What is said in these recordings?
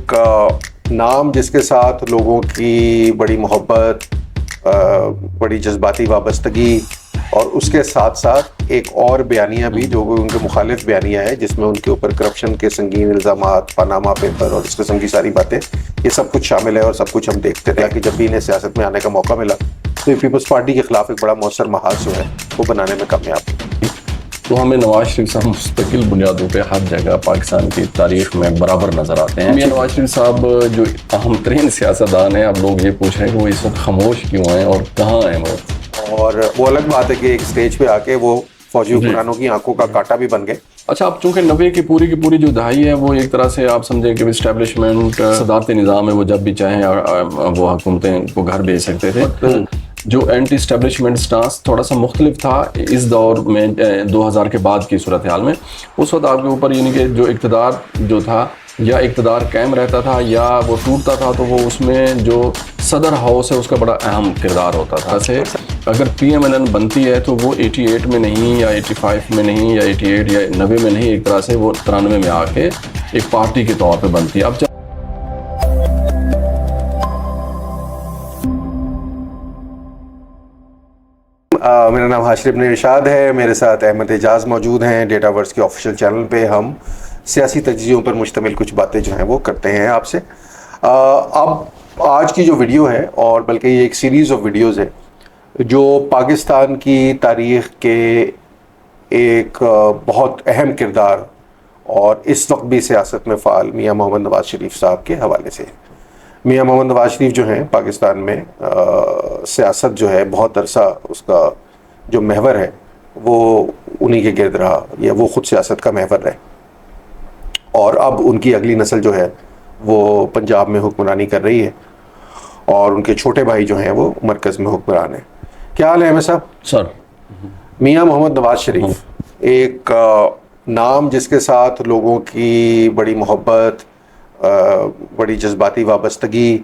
ایک نام جس کے ساتھ لوگوں کی بڑی محبت، بڑی جذباتی وابستگی، اور اس کے ساتھ ساتھ ایک اور بیانیہ بھی جو ان کے مخالف بیانیہ ہے، جس میں ان کے اوپر کرپشن کے سنگین الزامات، پاناما پیپر اور اس قسم کی ساری باتیں، یہ سب کچھ شامل ہے اور سب کچھ ہم دیکھتے رہے کہ جب بھی انہیں سیاست میں آنے کا موقع ملا تو یہ پیپلز پارٹی کے خلاف ایک بڑا مؤثر محاذ جو ہے وہ بنانے میں کامیاب ہوئی۔ تو ہمیں نواز شریف صاحب مستقل بنیادوں پہ ہر جگہ پاکستان کی تاریخ میں برابر نظر آتے ہیں۔ میاں نواز شریف صاحب جو اہم ترین سیاستدان ہیں، اب لوگ یہ پوچھ رہے ہیں کہ وہ اس وقت خاموش کیوں ہیں اور کہاں ہیں وہ؟ اور وہ الگ بات ہے کہ ایک سٹیج پہ آ کے وہ فوجی حکمرانوں کی آنکھوں کا کاٹا بھی بن گئے۔ اچھا، اب چونکہ 90 کی پوری جو دہائی ہے وہ ایک طرح سے آپ سمجھیں کہ اسٹیبلشمنٹ صدارتی نظام ہے، وہ جب بھی چاہیں وہ حکومتیں کو گھر بھیج سکتے تھے۔ جو اینٹی اسٹیبلشمنٹ سٹانس تھوڑا سا مختلف تھا اس دور میں 2000 کے بعد کی صورتحال میں، اس وقت آپ کے اوپر یعنی کہ جو اقتدار جو تھا، یا اقتدار قائم رہتا تھا یا وہ ٹوٹتا تھا، تو وہ اس میں جو صدر ہاؤس ہے اس کا بڑا اہم کردار ہوتا تھا۔ ایسے اگر پی ایم ایل این بنتی ہے تو وہ 88 میں نہیں یا 85 میں نہیں یا 88 یا 90 میں نہیں، ایک طرح سے وہ 93 میں آ کے ایک پارٹی کے طور پہ بنتی ہے۔ اب میرا نام ہاشم ابن ارشاد ہے، میرے ساتھ احمد اعجاز موجود ہیں۔ ڈیٹا ورس کے آفیشیل چینل پہ ہم سیاسی تجزیوں پر مشتمل کچھ باتیں جو ہیں وہ کرتے ہیں آپ سے۔ اب آج کی جو ویڈیو ہے، اور بلکہ یہ ایک سیریز آف ویڈیوز ہے جو پاکستان کی تاریخ کے ایک بہت اہم کردار اور اس وقت بھی سیاست میں فعال میاں محمد نواز شریف صاحب کے حوالے سے ہے۔ میاں محمد نواز شریف جو ہیں پاکستان میں سیاست جو ہے بہت عرصہ اس کا جو محور ہے وہ انہی کے گرد رہا، یا وہ خود سیاست کا محور رہے، اور اب ان کی اگلی نسل جو ہے وہ پنجاب میں حکمرانی کر رہی ہے، اور ان کے چھوٹے بھائی جو ہیں وہ مرکز میں حکمران ہیں۔ کیا حال ہے احمد صاحب؟ سر، میاں محمد نواز شریف ایک نام جس کے ساتھ لوگوں کی بڑی محبت، بڑی جذباتی وابستگی،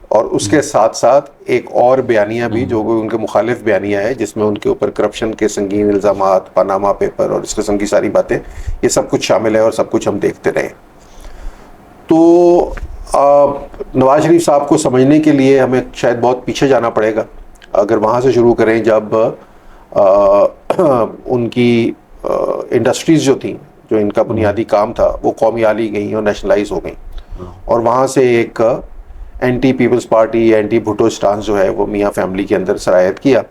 اور اس کے ساتھ ساتھ ایک اور بیانیہ بھی جو ان کے مخالف بیانیہ ہے، جس میں ان کے اوپر کرپشن کے سنگین الزامات، پاناما پیپر اور اس قسم کی ساری باتیں، یہ سب کچھ شامل ہے اور سب کچھ ہم دیکھتے رہے۔ تو نواز شریف صاحب کو سمجھنے کے لیے ہمیں شاید بہت پیچھے جانا پڑے گا۔ اگر وہاں سے شروع کریں جب ان کی انڈسٹریز جو تھیں، جو ان کا بنیادی کام تھا، وہ قومی لی گئیں اور نیشنلائز ہو گئیں، اور وہاں سے ایک anti Peoples Party, anti Bhutto stance جو ہے وہ میاں فیملی کے اندر سرایت کیا،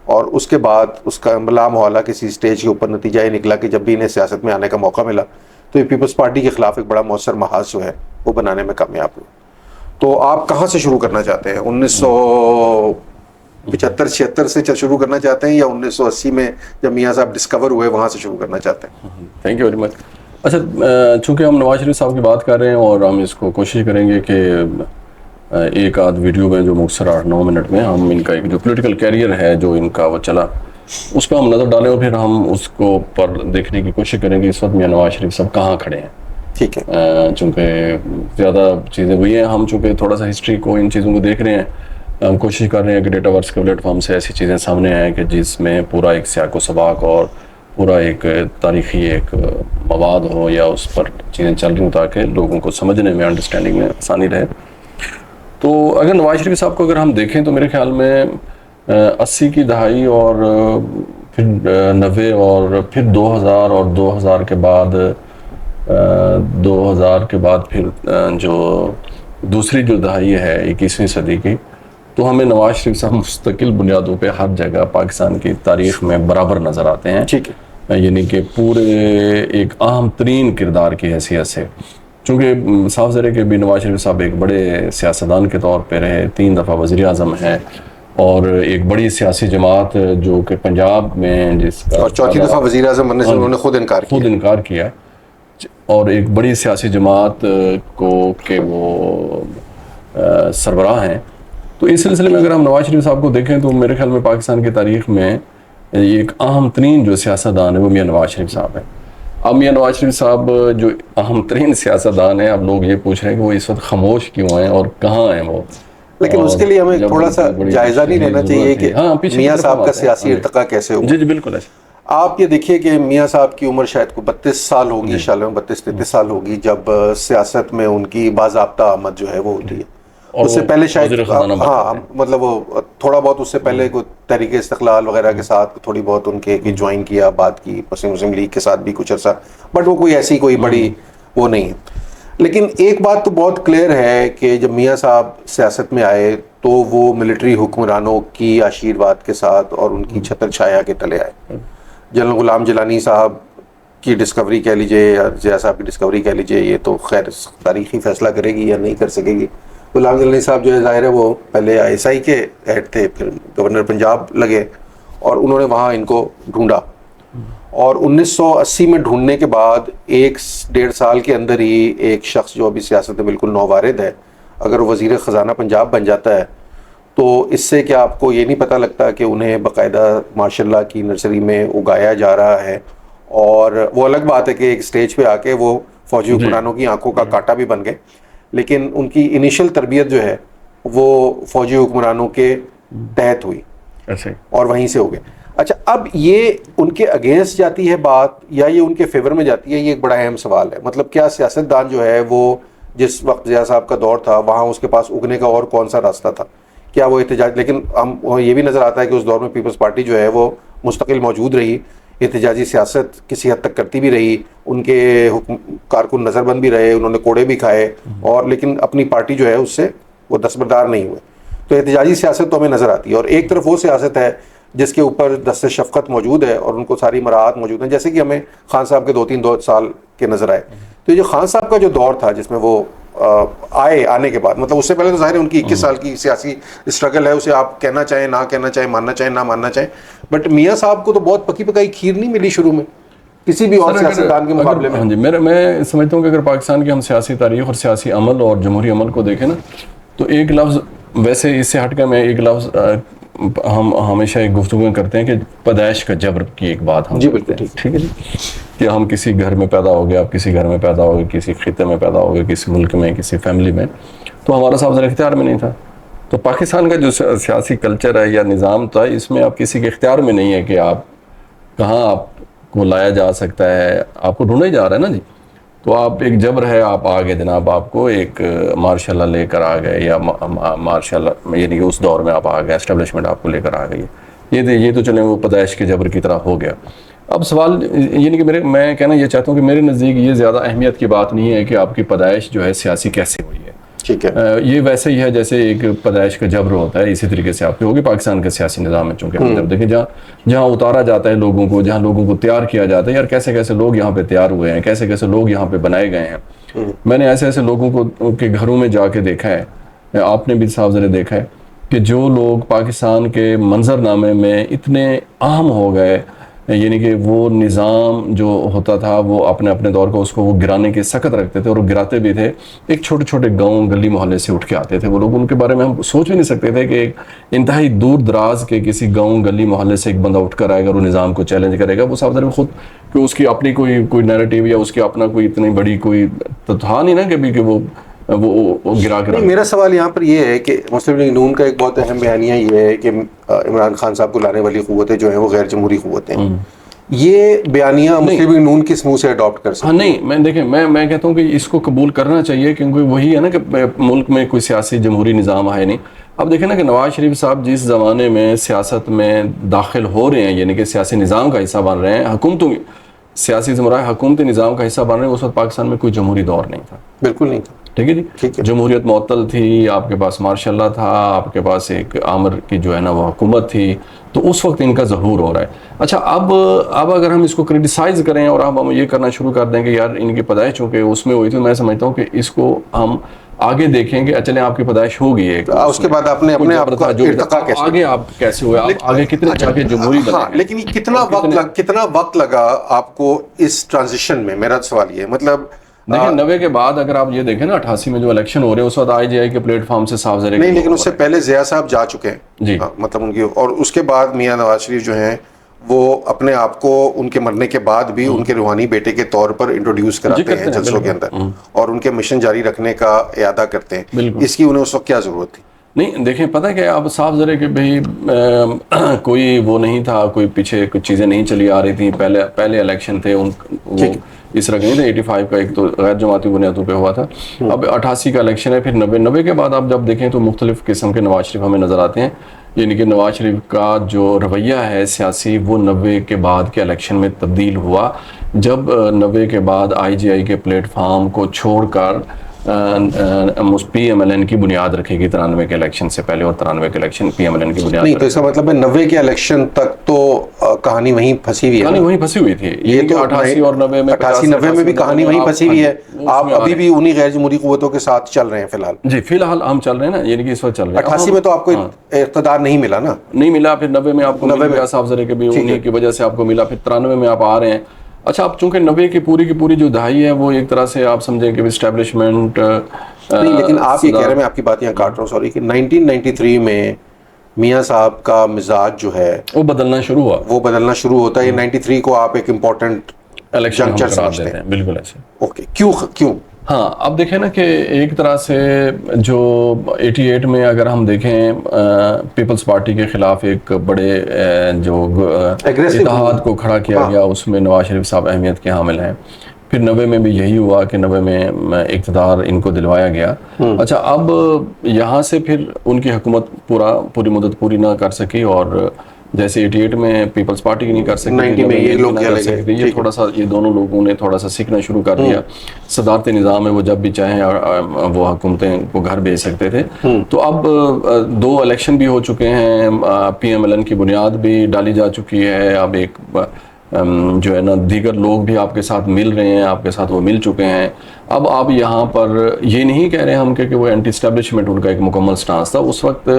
اور اس کے بعد اس کا لامحالہ کسی سٹیج کے اوپر نتیجہ یہ نکلا کہ جب بھی انہیں سیاست میں آنے کا موقع ملا تو یہ پیپلز پارٹی کے خلاف ایک بڑا مؤثر محاذ جو ہے وہ بنانے میں کامیاب ہوئی۔ تو آپ کہاں سے شروع کرنا چاہتے ہیں؟ 1975-76 سے شروع کرنا چاہتے ہیں، یا 1980 میں جب میاں صاحب ڈسکور ہوئے وہاں سے شروع کرنا چاہتے ہیں؟ Thank you very much. اچھا، چونکہ ہم نواز شریف صاحب کی بات کر رہے ہیں اور ہم اس کو کوشش کریں گے کہ ایک آدھ ویڈیو میں جو مختصر 8-9 منٹ میں ہم ان کا ایک جو پولیٹیکل کیریئر ہے جو ان کا وہ چلا اس پہ ہم نظر ڈالیں، اور پھر ہم اس کو پر دیکھنے کی کوشش کریں گے اس وقت میاں نواز شریف صاحب کہاں کھڑے ہیں۔ ٹھیک ہے، چونکہ زیادہ چیزیں وہی ہیں، ہم چونکہ تھوڑا سا ہسٹری کو ان چیزوں کو دیکھ رہے ہیں، ہم کوشش کر رہے ہیں کہ ڈیٹا ورس کے پلیٹ فارم سے ایسی چیزیں سامنے آئیں کہ جس میں پورا ایک سیاق و سباق اور پورا ایک تاریخی ایک مواد ہو، یا اس پر چیزیں چل رہی ہوں تاکہ لوگوں کو سمجھنے میں، انڈرسٹینڈنگ میں آسانی رہے۔ تو اگر نواز شریف صاحب کو اگر ہم دیکھیں تو میرے خیال میں 80 کی دہائی اور پھر 90 اور پھر 2000 اور 2000 کے بعد پھر جو دوسری جو دہائی ہے 21ویں صدی کی، تو ہمیں نواز شریف صاحب مستقل بنیادوں پہ ہر جگہ پاکستان کی تاریخ میں برابر نظر آتے ہیں۔ ٹھیک ہے، یعنی کہ پورے ایک اہم ترین کردار کی حیثیت سے، چونکہ صاف ظاہر ہے کہ بھی نواز شریف صاحب ایک بڑے سیاستدان کے طور پہ رہے، 3 دفعہ وزیر اعظم ہیں، اور ایک بڑی سیاسی جماعت جو کہ پنجاب میں جس کا، اور 4تھی دفعہ وزیر اعظم بننے سے انہوں نے خود انکار کیا، اور ایک بڑی سیاسی جماعت کو کہ وہ سربراہ ہیں۔ تو اس سلسلے میں اگر ہم نواز شریف صاحب کو دیکھیں تو میرے خیال میں پاکستان کی تاریخ میں ایک اہم ترین جو سیاستدان ہے وہ میاں نواز شریف صاحب ہیں۔ اب میاں نواز شریف صاحب جو اہم ترین سیاستدان ہیں، اب لوگ یہ پوچھ رہے ہیں کہ وہ اس وقت خاموش کیوں ہیں اور کہاں ہیں وہ؟ لیکن اس کے لیے ہمیں تھوڑا سا جائزہ نہیں لینا چاہیے کہ میاں صاحب کا سیاسی ارتقا کیسے ہوا؟ جی بالکل ایسا۔ آپ یہ دیکھیے کہ میاں صاحب کی عمر شاید کو 32 سال ہوگی، انشاءاللہ 32-33 سال ہوگی جب سیاست میں ان کی باضابطہ آمد جو ہے وہ ہوتی ہے. اس سے پہلے شاید ہاں مطلب وہ تھوڑا بہت اس سے پہلے کوئی تحریک استقلال وغیرہ کے ساتھ تھوڑی بہت ان کے جوائن کیا، بات کی مسلم لیگ کے ساتھ بھی کچھ عرصہ، بٹ وہ کوئی ایسی کوئی بڑی وہ نہیں ہے. لیکن ایک بات تو بہت کلیئر ہے کہ جب میاں صاحب سیاست میں آئے تو وہ ملٹری حکمرانوں کی آشیرواد کے ساتھ اور ان کی چھتر چھایا کے تلے آئے. جنرل غلام جیلانی صاحب کی ڈسکوری کہہ لیجئے یا ضیاء صاحب کی ڈسکوری کہہ لیجئے، یہ تو خیر تاریخی فیصلہ کرے گی یا نہیں کر سکے گی. غلام جیلانی صاحب جو ہے ظاہر ہے وہ پہلے ISI کے ہیڈ تھے، پھر گورنر پنجاب لگے اور انہوں نے وہاں ان کو ڈھونڈا، اور 1980 میں ڈھونڈنے کے بعد 1-1.5 سال کے اندر ہی ایک شخص جو ابھی سیاست میں بالکل نووارد ہے، اگر وزیر خزانہ پنجاب بن جاتا ہے تو اس سے کیا آپ کو یہ نہیں پتہ لگتا کہ انہیں باقاعدہ ماشاء اللہ کی نرسری میں اگایا جا رہا ہے. اور وہ الگ بات ہے کہ ایک سٹیج پہ آ کے وہ فوجی حکمرانوں کی آنکھوں کا کانٹا بھی بن گئے، لیکن ان کی انیشل تربیت جو ہے وہ فوجی حکمرانوں کے تحت ہوئی اور وہیں سے ہو گئے. اچھا، اب یہ ان کے اگینسٹ جاتی ہے بات یا یہ ان کے فیور میں جاتی ہے، یہ ایک بڑا اہم سوال ہے. مطلب کیا سیاستدان جو ہے وہ جس وقت ضیاء صاحب کا دور تھا وہاں اس کے پاس اگنے کا اور کون سا راستہ تھا؟ کیا وہ احتجاج؟ لیکن ہم یہ بھی نظر آتا ہے کہ اس دور میں پیپلز پارٹی جو ہے وہ مستقل موجود رہی، احتجاجی سیاست کسی حد تک کرتی بھی رہی، ان کے کارکن نظر بند بھی رہے، انہوں نے کوڑے بھی کھائے، اور لیکن اپنی پارٹی جو ہے اس سے وہ دستبردار نہیں ہوئے. تو احتجاجی سیاست تو ہمیں نظر آتی ہے، اور ایک طرف وہ سیاست ہے جس کے اوپر دست شفقت موجود ہے اور ان کو ساری مراعات موجود ہیں، جیسے کہ ہمیں خان صاحب کے 2 سال کے نظر آئے. تو یہ جو خان صاحب کا جو دور تھا جس میں وہ آنے کے بعد، مطلب اس سے پہلے تو ظاہر ہے ان کی 21 سال کی سیاسی اسٹرگل ہے، اسے آپ کہنا چاہیں نہ کہنا چاہیں، ماننا چاہیں نہ ماننا چاہیں، بٹ میاں صاحب کو تو بہت پکی پکائی کھیر نہیں ملی شروع میں کسی بھی اور سیاستدان کے مقابلے میں. ہاں جی، میں سمجھتا ہوں کہ اگر پاکستان کی ہم سیاسی تاریخ اور سیاسی عمل اور جمہوری عمل کو دیکھیں نا، تو ایک لفظ ویسے اس سے ہٹ کر میں ایک لفظ ہم ہمیشہ ایک گفتگو کرتے ہیں کہ پیدائش کا جبر کی ایک بات ہم. جی بالکل ٹھیک ہے جی، کہ ہم کسی گھر میں پیدا ہو گئے، آپ کسی گھر میں پیدا ہو گئے، کسی خطے میں پیدا ہو گئے، کسی ملک میں، کسی فیملی میں، تو ہمارا صاحب ذرا اختیار میں نہیں تھا. تو پاکستان کا جو سیاسی کلچر ہے یا نظام تھا، اس میں آپ کسی کے اختیار میں نہیں ہے کہ آپ کہاں آپ کو لایا جا سکتا ہے، آپ کو ڈھونڈا ہی جا رہا ہے نا جی. تو آپ ایک جبر ہے، آپ آگے جناب آپ کو ایک مارشاء اللہ لے کر آ گئے، یا مارشاء اللہ یعنی کہ اس دور میں آپ آ گئے، اسٹیبلشمنٹ آپ کو لے کر آ گئی. یہ تو چلیں وہ پیدائش کے جبر کی طرح ہو گیا. اب سوال یعنی کہ میں کہنا یہ چاہتا ہوں کہ میرے نزدیک یہ زیادہ اہمیت کی بات نہیں ہے کہ آپ کی پیدائش جو ہے سیاسی کیسے ہوئی ہے. ٹھیک ہے، یہ ویسے ہی ہے جیسے ایک پیدائش کا جبر ہوتا ہے، اسی طریقے سے آپ کی ہوگی پاکستان کے سیاسی نظام میں. چونکہ ہم جب دیکھیں جہاں اتارا جاتا ہے لوگوں کو، جہاں لوگوں کو تیار کیا جاتا ہے، یار کیسے کیسے لوگ یہاں پہ تیار ہوئے ہیں، کیسے کیسے لوگ یہاں پہ بنائے گئے ہیں. میں نے ایسے لوگوں کو کے گھروں میں جا کے دیکھا ہے، آپ نے بھی صاحب ذرا دیکھا ہے کہ جو لوگ پاکستان کے منظر نامے میں اتنے اہم ہو گئے، یعنی کہ وہ نظام جو ہوتا تھا وہ اپنے دور کو اس کو وہ گرانے کے سخت رکھتے تھے، اور وہ گراتے بھی تھے. ایک چھوٹے چھوٹے گاؤں گلی محلے سے اٹھ کے آتے تھے وہ لوگ، ان کے بارے میں ہم سوچ بھی نہیں سکتے تھے کہ ایک انتہائی دور دراز کے کسی گاؤں گلی محلے سے ایک بندہ اٹھ کر آئے گا اور وہ نظام کو چیلنج کرے گا. وہ صاحب میں خود کہ اس کی اپنی کوئی نیریٹیو یا اس کی اپنا کوئی اتنی بڑی کوئی تو تھا نہیں نا کبھی کہ وہ گرا کر. میرا سوال یہاں پر یہ ہے کہ مسلم لیگ نون کا ایک بہت اہم بیانیہ یہ ہے کہ عمران خان صاحب کو لانے والی قوتیں جو ہیں وہ غیر جمہوری قوتیں ہیں. یہ بیانیہ مسلم لیگ نون کس منہ سے اڈاپٹ کر سکتے ہیں؟ نہیں، دیکھیں میں کہتا ہوں کہ اس کو قبول کرنا چاہیے، کیونکہ وہی ہے نا کہ ملک میں کوئی سیاسی جمہوری نظام ہے نہیں. اب دیکھیں نا کہ نواز شریف صاحب جس زمانے میں سیاست میں داخل ہو رہے ہیں، یعنی کہ سیاسی نظام کا حصہ بن رہے ہیں، حکومتوں سیاسی زمرہ حکومتی نظام کا حصہ بن رہے ہیں، اس وقت پاکستان میں کوئی جمہوری دور نہیں تھا. بالکل نہیں تھا. ٹھیک ہے جی، جمہوریت معطل تھی، آپ کے پاس مارشاء اللہ تھا، آپ کے پاس ایک عامر کی جو ہے نا وہ حکومت تھی، تو اس وقت ان کا ظہور ہو رہا ہے. اچھا، اب اگر ہم اس کو کرٹیسائز کریں اور اب ہم یہ کرنا شروع کر دیں کہ یار ان کی پیدائش چونکہ اس میں ہوئی تھی، میں سمجھتا ہوں کہ اس کو ہم آگے دیکھیں کہ چلیں آپ کی پیدائش ہوگی ہے، اس کے بعد آپ نے اپنے آپ کا ارتقا کیسے، آگے آپ کیسے ہوئے، آپ آگے کتنے جاگے جمہوری بنے. لیکن یہ کتنا وقت لگا آپ کو اس ٹرانزیشن میں؟ میرا سوال یہ مطلب دیکھیں 90 کے بعد اگر آپ یہ دیکھیں نا 88 میں جو الیکشن ہو رہے ہیں اس وقت IGI کے پلیٹ فارم سے صاف ظاہر نہیں، لیکن اس سے پہلے ضیاء صاحب جا چکے ہیں جی، مطلب ان کی، اور اس کے بعد میاں نواز شریف جو ہیں وہ اپنے آپ کو ان کے مرنے کے بعد بھی ان کے روحانی بیٹے کے طور پر انٹروڈیوس کراتے ہیں جلسوں کے اندر، اور ان کے مشن جاری رکھنے کا اعادہ کرتے ہیں. اس کی انہیں اس وقت کیا ضرورت تھی؟ نہیں دیکھیں پتہ ہے کہ اب صاف ذرے کہ بھئی کوئی وہ نہیں تھا، کوئی پیچھے کچھ چیزیں نہیں چلی آ رہی تھیں. پہلے الیکشن تھے وہ اس طرح نہیں تھے. 85 کا ایک تو غیر جماعتی بنیادوں پہ ہوا تھا. اب 88 کا الیکشن ہے، پھر 90 کے بعد آپ جب دیکھیں تو مختلف قسم کے نواز شریف ہمیں نظر آتے ہیں. یعنی کہ نواز شریف کا جو رویہ ہے سیاسی وہ 90 کے بعد کے الیکشن میں تبدیل ہوا، جب 90 کے بعد آئی جی آئی کے پلیٹ فارم کو چھوڑ کر پی ایم ایل این کی بنیاد رکھے گی 93 کے الیکشن سے پہلے، اور 93 کے election P M L N کی بنیاد. نہیں تو اس کا مطلب ہے 90 کے الیکشن تک تو کہانی وہیں پھنسی ہوئی ہے. کہانی وہیں پھنسی ہوئی تھی. یہ تو 88 اور 90 میں 88-90 میں بھی کہانی وہیں پھنسی ہوئی ہے. آپ ابھی بھی انہی غیر جمہوری قوتوں کے ساتھ چل رہے ہیں فی الحال. جی فی الحال ہم چل رہے ہیں نا، یعنی کہ اس وقت چل رہے ہیں. 88 میں تو آپ کو اقتدار نہیں ملا نا؟ نہیں ملا. پھر 90 میں آپ کو مل گیا صاحب ذرے کہ بھی انہی کی وجہ سے آپ کو ملا. پھر 93 میں آپ آ رہے ہیں. اچھا اب چونکہ 90 کی پوری جو دہائی ہے وہ ایک طرح سے آپ سمجھیں کہ اسٹیبلشمنٹ نہیں، لیکن آپ یہ کہہ رہے ہیں، میں آپ کی بات یہاں کاٹ رہا ہوں سوری، کہ 1993 میں میاں صاحب کا مزاج جو ہے وہ بدلنا شروع ہوتا ہے. 93 کو آپ ایک امپورٹنٹ الیکشن سمجھتے ہیں. بالکل ایسے. اوکے، کیوں؟ ہاں اب دیکھیں نا کہ ایک طرح سے جو 88 میں اگر ہم دیکھیں پیپلز پارٹی کے خلاف ایک بڑے جو اتحاد کو کھڑا کیا گیا، اس میں نواز شریف صاحب اہمیت کے حامل ہیں. پھر 90 میں بھی یہی ہوا کہ 90 میں اقتدار ان کو دلوایا گیا. اچھا اب یہاں سے پھر ان کی حکومت پوری مدت پوری نہ کر سکی، اور جیسے 88 میں پیپلز پارٹی کی نہیں کر سکتی، 90 میں یہ لوگ یہ تھوڑا سا یہ دونوں لوگوں نے تھوڑا سا سیکھنا شروع کر دیا. صدارتی نظام ہے وہ جب بھی چاہیں وہ حکومتیں کو گھر بھیج سکتے تھے. تو اب 2 الیکشن بھی ہو چکے ہیں، پی ایم ایل این کی بنیاد بھی ڈالی جا چکی ہے. اب ایک جو ہے نا دیگر لوگ بھی آپ کے ساتھ مل رہے ہیں، آپ کے ساتھ وہ مل چکے ہیں. اب آپ یہاں پر یہ نہیں کہہ رہے ہم کہ وہ اینٹی اسٹیبلشمنٹ ان کا ایک مکمل سٹانس تھا. اس وقت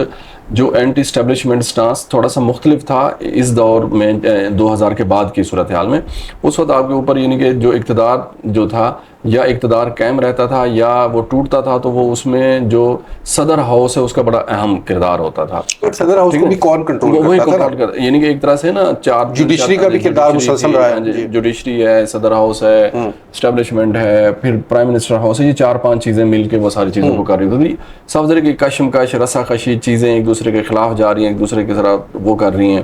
جو اینٹی اسٹیبلشمنٹ سٹانس تھوڑا سا مختلف تھا اس دور میں 2000 کے بعد کی صورتحال میں. اس وقت آپ کے اوپر یعنی کہ جو اقتدار جو تھا یا اقتدار قائم رہتا تھا یا وہ ٹوٹتا تھا، تو وہ اس میں جو صدر ہاؤس ہے اس کا بڑا اہم کردار ہوتا تھا. صدر ہاؤس کو بھی کون کنٹرول کرتا تھا؟ یعنی کہ ایک طرح سے نا جوڈیشری کا بھی کردار مسلسل رہا ہے. جوڈیشری ہے، صدر ہاؤس ہے، اسٹیبلشمنٹ ہے، پھر پرائم منسٹر ہاؤس ہے. یہ 4-5 چیزیں مل کے وہ ساری چیزوں کو کر رہی ہوتی. صاحب ذرا کہ کشمکش رسا کشی چیزیں ایک دوسرے کے خلاف جا رہی ہیں، ایک دوسرے کی طرح وہ کر رہی ہیں.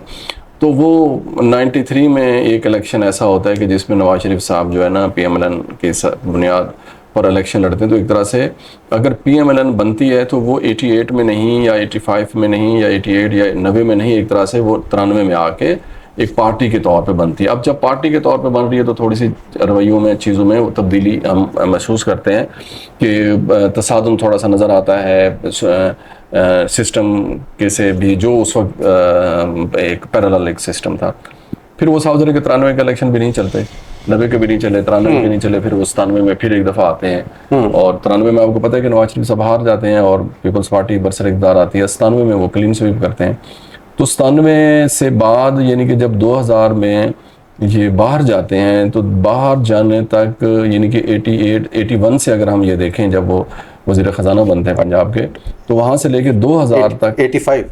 تو وہ 93 میں ایک الیکشن ایسا ہوتا ہے کہ جس میں نواز شریف صاحب جو ہے نا پی ایم ایل این کی بنیاد پر الیکشن لڑتے ہیں. تو ایک طرح سے اگر پی ایم ایل این بنتی ہے تو وہ 88 میں نہیں یا 85 میں نہیں یا 88 یا 90 میں نہیں، ایک طرح سے وہ 93 میں آ کے ایک پارٹی کے طور پہ بنتی ہے. اب جب پارٹی کے طور پہ بن رہی ہے تو تھوڑی سی رویوں میں چیزوں میں تبدیلی ہم محسوس کرتے ہیں کہ تصادم تھوڑا سا نظر آتا ہے سسٹم کے سے بھی، جو اس وقت ایک پیرالل ایک سسٹم تھا. پھر وہ صاحب ذرا کہ 93 کے الیکشن بھی نہیں چلتے، 90 کے بھی نہیں چلے، 93 کے نہیں چلے. پھر وہ 97 میں پھر ایک دفعہ آتے ہیں، اور 93 میں آپ کو پتہ ہے کہ نواز شریف صاحب ہار جاتے ہیں اور پیپلز پارٹی برسر اقتدار آتی ہے. 97 میں وہ کلین سویپ کرتے ہیں. تو 97 سے بعد یعنی کہ جب 2000 میں یہ باہر جاتے ہیں تو باہر جانے تک یعنی کہ 81 سے اگر ہم یہ دیکھیں جب وہ وزیر خزانہ بنتے ہیں پنجاب کے، تو وہاں سے لے کے 2000 تک 85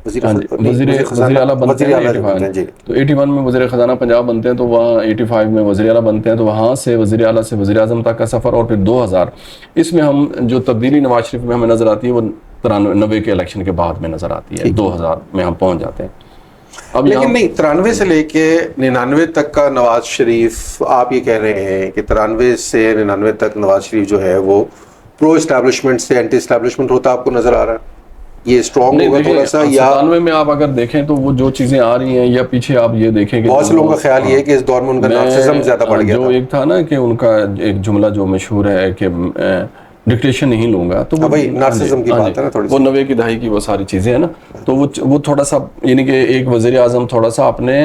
وزیر اعلیٰ بنتے ہیں. تو 81 میں وزیر خزانہ پنجاب بنتے ہیں، تو وہاں 85 میں وزیر اعلیٰ بنتے ہیں. تو وہاں سے وزیر اعلیٰ سے وزیر اعظم تک کا سفر، اور پھر 2000 اس میں ہم جو تبدیلی نواز شریف میں ہمیں نظر آتی ہے وہ 90 کے الیکشن کے بعد میں نظر آتی ہے. 2000 میں ہم پہنچ جاتے ہیں. اب لیکن نہیں، 93 سے لے کے 99 تک کا نواز شریف، آپ یہ کہہ رہے ہیں کہ 93 سے 99 تک نواز شریف جو ہے وہ پرو اسٹیبلشمنٹ سے اینٹی اسٹیبلشمنٹ ہوتا آپ کو نظر آ رہا ہے؟ یہ اسٹرانگ ہوگا تھوڑا سا؟ یا 97 میں آپ اگر دیکھیں تو وہ جو چیزیں آ رہی ہیں، یا پیچھے آپ یہ دیکھیں کہ بہت سے لوگوں کا خیال یہ ہے کہ اس دور میں ان کا نارسزم زیادہ بڑھ گیا جو ایک تھا نا کہ ان کا ایک جملہ جو مشہور ہے کہ ڈکٹیشن نہیں لوں گا. تو وہی نارسزم کی بات ہے نا تھوڑی سی. وہ 90 کی دہائی کی وہ ساری چیزیں ہیں نا. تو وہ تھوڑا سا یعنی کہ ایک وزیر اعظم تھوڑا سا اپنے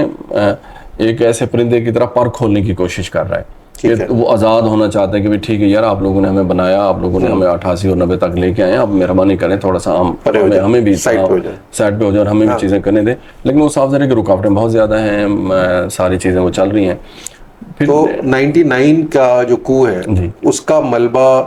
ایک ایسے پرندے کی طرح پر کھولنے کی کوشش کر رہا ہے کہ وہ آزاد ہونا چاہتے ہیں کہ ٹھیک ہے یار، آپ لوگوں نے ہمیں بنایا، آپ لوگوں نے ہمیں 88 اور 90 تک لے کے آئے ہیں، اب مہربانی کریں تھوڑا سا ہمیں بھی سائڈ پہ ہو جائے اور ہمیں بھی چیزیں کرنے دیں. لیکن وہ صاف ظاہر ہے کہ رکاوٹیں بہت زیادہ ہیں، ساری چیزیں وہ چل رہی ہیں. تو 99 کا جو کو ہے اس کا ملبہ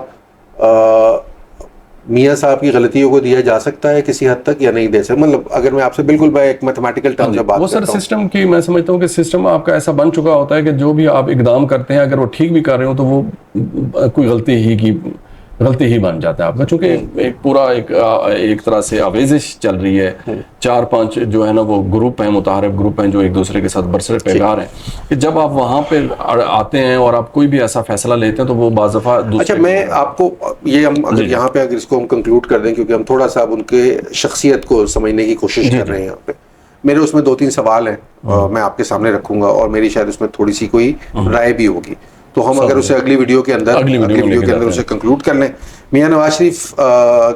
میاں صاحب کی غلطیوں کو دیا جا سکتا ہے کسی حد تک یا نہیں دے سکتا؟ مطلب اگر میں آپ سے بالکل ایک میتھمیٹیکل ٹرم سے بات کرتا ہوں، وہ سسٹم کی میں سمجھتا ہوں کہ سسٹم آپ کا ایسا بن چکا ہوتا ہے کہ جو بھی آپ اقدام کرتے ہیں اگر وہ ٹھیک بھی کر رہے ہو تو وہ کوئی غلطی ہی کی غلطی ہی بن جاتا ہے آپ کا، چونکہ ایک پورا ایک طرح سے آویزش چل رہی ہے، 4-5 جو ہے نا وہ گروپ ہیں، متعارف گروپ ہیں جو ایک دوسرے کے ساتھ برسر پیگار ہیں، کہ جب آپ وہاں پہ آتے ہیں اور آپ کوئی بھی ایسا فیصلہ لیتے ہیں تو وہ بعض دفعہ اچھا میں آپ کو یہ ہم اگر یہاں پہ اگر اس کو ہم کنکلوڈ کر دیں، کیونکہ ہم تھوڑا سا اب ان کے شخصیت کو سمجھنے کی کوشش کر رہے ہیں یہاں پہ، میرے اس میں 2-3 سوال ہیں میں آپ کے سامنے رکھوں گا، اور میری شاید اس میں تھوڑی سی کوئی رائے بھی ہوگی، تو ہم اگر اسے اگلی ویڈیو کے اندر اسے کنکلوڈ کر لیں۔ میاں نواز شریف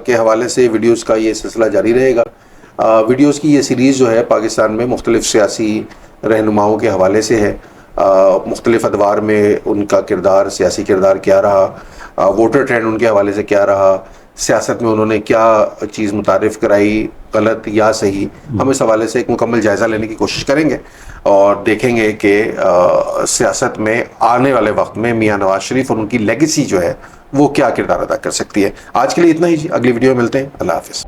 کے حوالے سے ویڈیوز کا یہ سلسلہ جاری رہے گا۔ ویڈیوز کی یہ سیریز جو ہے پاکستان میں مختلف سیاسی رہنماؤں کے حوالے سے ہے، مختلف ادوار میں ان کا کردار، سیاسی کردار کیا رہا، ووٹر ٹرینڈ ان کے حوالے سے کیا رہا، سیاست میں انہوں نے کیا چیز متعارف کرائی، غلط یا صحیح، ہم اس حوالے سے ایک مکمل جائزہ لینے کی کوشش کریں گے اور دیکھیں گے کہ سیاست میں آنے والے وقت میں میاں نواز شریف اور ان کی لیگیسی جو ہے وہ کیا کردار ادا کر سکتی ہے۔ آج کے لیے اتنا ہی جی، اگلی ویڈیو میں ملتے ہیں، اللہ حافظ۔